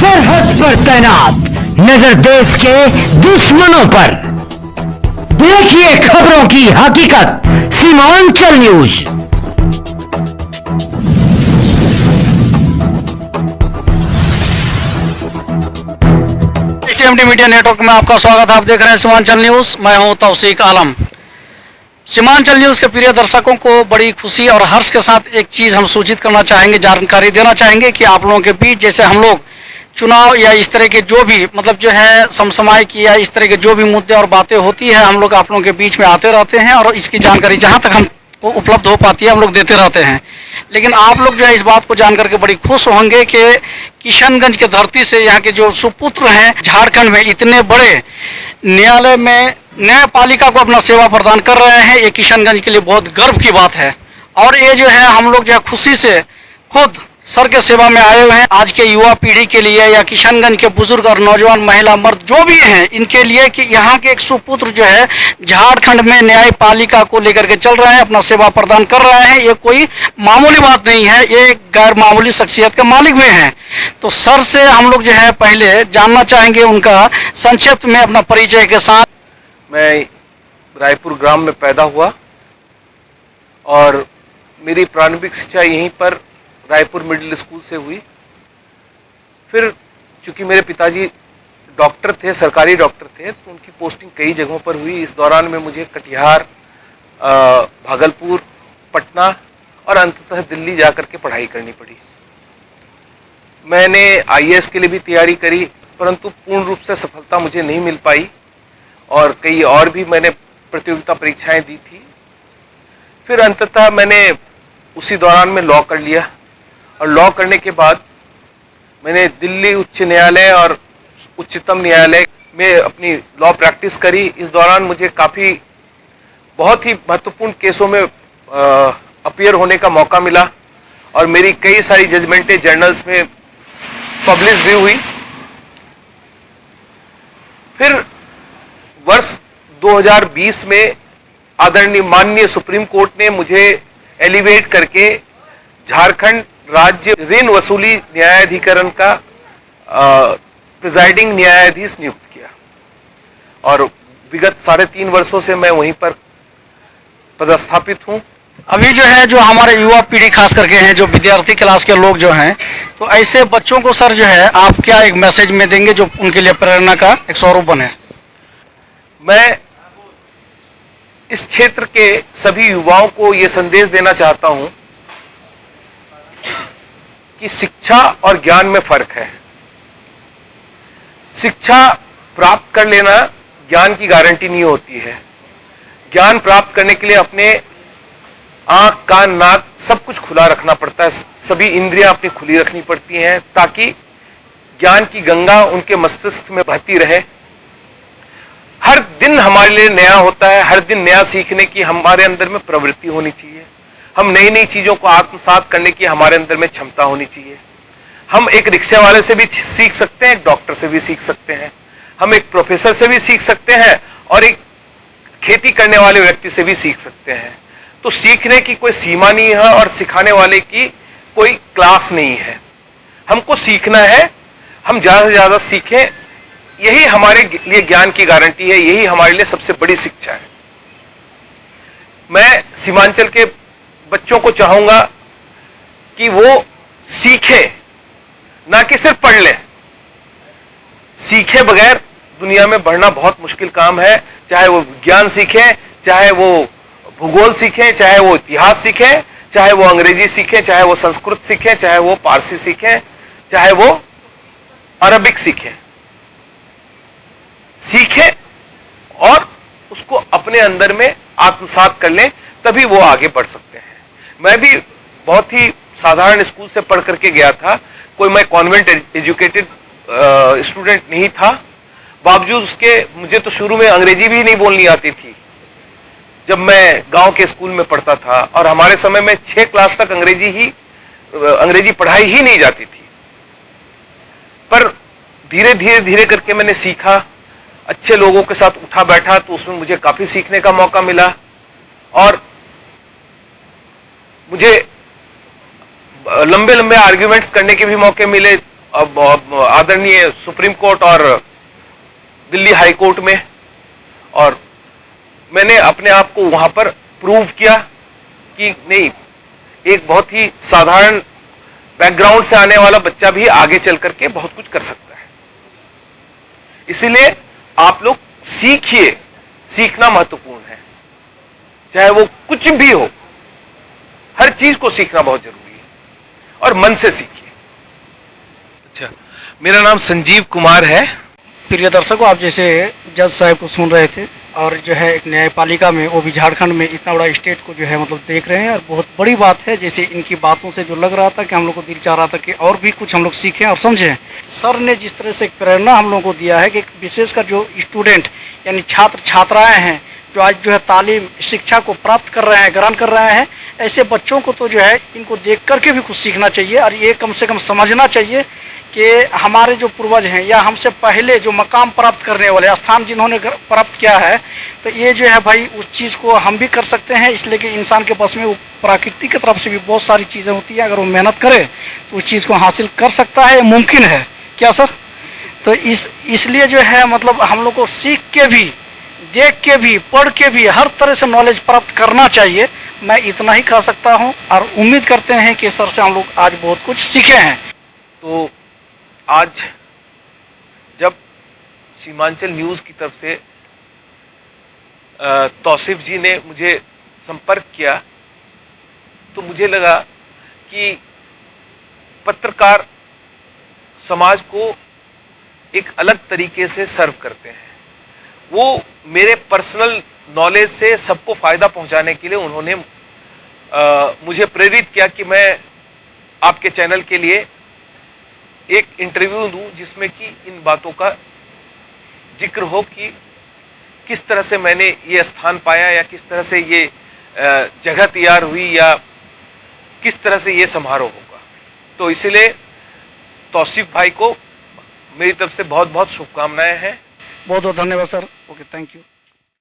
सरहद पर तैनात नजर देश के दुश्मनों पर। देखिए खबरों की हकीकत Seemanchal news. TMT media network में आपका स्वागत है। आप देख रहे हैं सीमांचल न्यूज। मैं हूं तौसीक आलम। सीमांचल न्यूज के प्रिय दर्शकों को बड़ी खुशी और हर्ष के साथ एक चीज़ हम सूचित करना चाहेंगे, जानकारी देना चाहेंगे कि आप लोगों के बीच जैसे हम लोग चुनाव या इस तरह के जो भी मतलब जो है समसामयिक या इस तरह के जो भी मुद्दे और बातें होती है, हम लोग आप लोगों के बीच में आते रहते हैं और इसकी जानकारी जहाँ तक हमको उपलब्ध हो पाती है हम लोग देते रहते हैं। लेकिन आप लोग जो है इस बात को जान करके बड़ी खुश होंगे कि किशनगंज के धरती से यहाँ के जो सुपुत्र हैं झारखंड में इतने बड़े न्यायालय में न्यायपालिका को अपना सेवा प्रदान कर रहे हैं। ये किशनगंज के लिए बहुत गर्व की बात है और ये जो है हम लोग जो है खुशी से खुद सर के सेवा में आए हुए हैं। आज के युवा पीढ़ी के लिए या किशनगंज के बुजुर्ग और नौजवान महिला मर्द जो भी हैं इनके लिए कि यहाँ के एक सुपुत्र जो है झारखंड में न्यायपालिका को लेकर के चल रहे हैं, अपना सेवा प्रदान कर रहे हैं। ये कोई मामूली बात नहीं है, ये गैर मामूली शख्सियत के मालिक भी हैं। तो सर से हम लोग जो है पहले जानना चाहेंगे उनका संक्षिप्त में अपना परिचय के साथ। मैं रायपुर ग्राम में पैदा हुआ और मेरी प्रारंभिक शिक्षा यहीं पर रायपुर मिडिल स्कूल से हुई। फिर चूंकि मेरे पिताजी डॉक्टर थे, सरकारी डॉक्टर थे, तो उनकी पोस्टिंग कई जगहों पर हुई। इस दौरान में मुझे कटिहार, भागलपुर, पटना और अंततः दिल्ली जाकर के पढ़ाई करनी पड़ी। मैंने आईएएस के लिए भी तैयारी करी, परंतु पूर्ण रूप से सफलता मुझे नहीं मिल पाई और कई और भी मैंने प्रतियोगिता परीक्षाएं दी थी। फिर अंततः मैंने उसी दौरान में लॉ कर लिया और लॉ करने के बाद मैंने दिल्ली उच्च न्यायालय और उच्चतम न्यायालय में अपनी लॉ प्रैक्टिस करी। इस दौरान मुझे बहुत ही महत्वपूर्ण केसों में अपीयर होने का मौका मिला और मेरी कई सारी जजमेंटें जर्नल्स में पब्लिश भी हुई। फिर वर्ष 2020 में आदरणीय माननीय सुप्रीम कोर्ट ने मुझे एलिवेट करके झारखंड राज्य ऋण वसूली न्यायाधिकरण का प्रिजाइडिंग न्यायाधीश नियुक्त किया और विगत 3.5 वर्षों से मैं वहीं पर पदस्थापित हूं। अभी जो है जो हमारे युवा पीढ़ी खास करके हैं, जो विद्यार्थी क्लास के लोग जो हैं, तो ऐसे बच्चों को सर जो है आप क्या एक मैसेज में देंगे जो उनके लिए प्रेरणा का एक स्वरूप बने? मैं इस क्षेत्र के सभी युवाओं को ये संदेश देना चाहता हूं कि शिक्षा और ज्ञान में फर्क है। शिक्षा प्राप्त कर लेना ज्ञान की गारंटी नहीं होती है। ज्ञान प्राप्त करने के लिए अपने आंख, कान, नाक सब कुछ खुला रखना पड़ता है, सभी इंद्रियां अपनी खुली रखनी पड़ती हैं ताकि ज्ञान की गंगा उनके मस्तिष्क में बहती रहे। हर दिन हमारे लिए नया होता है, हर दिन नया सीखने की हमारे अंदर में प्रवृत्ति होनी चाहिए। हम नई नई चीजों को आत्मसात करने की हमारे अंदर में क्षमता होनी चाहिए। हम एक रिक्शा वाले से भी सीख सकते हैं, एक डॉक्टर से भी सीख सकते हैं, हम एक प्रोफेसर से भी सीख सकते हैं और एक खेती करने वाले व्यक्ति से भी सीख सकते हैं। तो सीखने की कोई सीमा नहीं है और सिखाने वाले की कोई क्लास नहीं है। हमको सीखना है, हम ज्यादा से ज्यादा सीखें, यही हमारे लिए ज्ञान की गारंटी है, यही हमारे लिए सबसे बड़ी शिक्षा है। मैं सीमांचल के बच्चों को चाहूंगा कि वो सीखे, ना कि सिर्फ पढ़ ले। सीखे बगैर दुनिया में बढ़ना बहुत मुश्किल काम है। चाहे वो विज्ञान सीखे, चाहे वो भूगोल सीखे, चाहे वो इतिहास सीखे, चाहे वो अंग्रेजी सीखे, चाहे वो संस्कृत सीखे, चाहे वो पारसी सीखे, चाहे वो अरबिक सीखे। सीखे और उसको अपने अंदर में आत्मसात कर लें, तभी वो आगे बढ़ सकते हैं। मैं भी बहुत ही साधारण स्कूल से पढ़ करके गया था, कोई मैं कॉन्वेंट एजुकेटेड स्टूडेंट नहीं था। बावजूद उसके मुझे तो शुरू में अंग्रेजी भी नहीं बोलनी आती थी जब मैं गांव के स्कूल में पढ़ता था और हमारे समय में 6 क्लास तक अंग्रेजी पढ़ाई ही नहीं जाती थी। पर धीरे धीरे करके मैंने सीखा, अच्छे लोगों के साथ उठा बैठा तो उसमें मुझे काफी सीखने का मौका मिला और मुझे लंबे लंबे आर्ग्यूमेंट्स करने के भी मौके मिले आदरणीय सुप्रीम कोर्ट और दिल्ली हाई कोर्ट में, और मैंने अपने आप को वहां पर प्रूव किया कि नहीं, एक बहुत ही साधारण बैकग्राउंड से आने वाला बच्चा भी आगे चल करके बहुत कुछ कर सकता है। इसीलिए आप लोग सीखिए, सीखना महत्वपूर्ण है, चाहे वो कुछ भी हो, हर चीज को सीखना बहुत जरूरी है और मन से सीखिए। अच्छा, मेरा नाम संजीव कुमार है। प्रिय दर्शकों, आप जैसे जज साहब को सुन रहे थे, और जो है एक न्यायपालिका में, वो भी झारखंड में, इतना बड़ा स्टेट को जो है मतलब देख रहे हैं, और बहुत बड़ी बात है। जैसे इनकी बातों से जो लग रहा था कि हम लोग को दिल चाह रहा था कि और भी कुछ हम लोग सीखें और समझें। सर ने जिस तरह से एक प्रेरणा हम लोगों को दिया है कि विशेषकर जो स्टूडेंट यानी छात्र छात्राएँ हैं, जो आज जो है तालीम शिक्षा को प्राप्त कर रहे हैं, ग्रहण कर रहे हैं, ऐसे बच्चों को तो जो है इनको देख करके भी कुछ सीखना चाहिए, और ये कम से कम समझना चाहिए कि हमारे जो पूर्वज हैं या हमसे पहले जो मकाम प्राप्त करने वाले, स्थान जिन्होंने प्राप्त किया है, तो ये जो है भाई उस चीज़ को हम भी कर सकते हैं। इसलिए कि इंसान के पास में वो प्रकृति की तरफ से भी बहुत सारी चीज़ें होती हैं, अगर वो मेहनत करे तो उस चीज़ को हासिल कर सकता है, मुमकिन है। क्या सर? तो इसलिए जो है मतलब हम लोग को सीख के भी, देख के भी, पढ़ के भी हर तरह से नॉलेज प्राप्त करना चाहिए। मैं इतना ही कह सकता हूँ, और उम्मीद करते हैं कि सर से हम लोग आज बहुत कुछ सीखे हैं। तो आज जब सीमांचल न्यूज़ की तरफ से तौसीफ जी ने मुझे संपर्क किया, तो मुझे लगा कि पत्रकार समाज को एक अलग तरीके से सर्व करते हैं। वो मेरे पर्सनल नॉलेज से सबको फ़ायदा पहुंचाने के लिए उन्होंने मुझे प्रेरित किया कि मैं आपके चैनल के लिए एक इंटरव्यू दूं, जिसमें कि इन बातों का जिक्र हो कि किस तरह से मैंने ये स्थान पाया, या किस तरह से ये जगह तैयार हुई, या किस तरह से ये समारोह होगा। तो इसलिए तौसीफ भाई को मेरी तरफ से बहुत बहुत शुभकामनाएं हैं। बहुत बहुत धन्यवाद सर। Okay, thank you.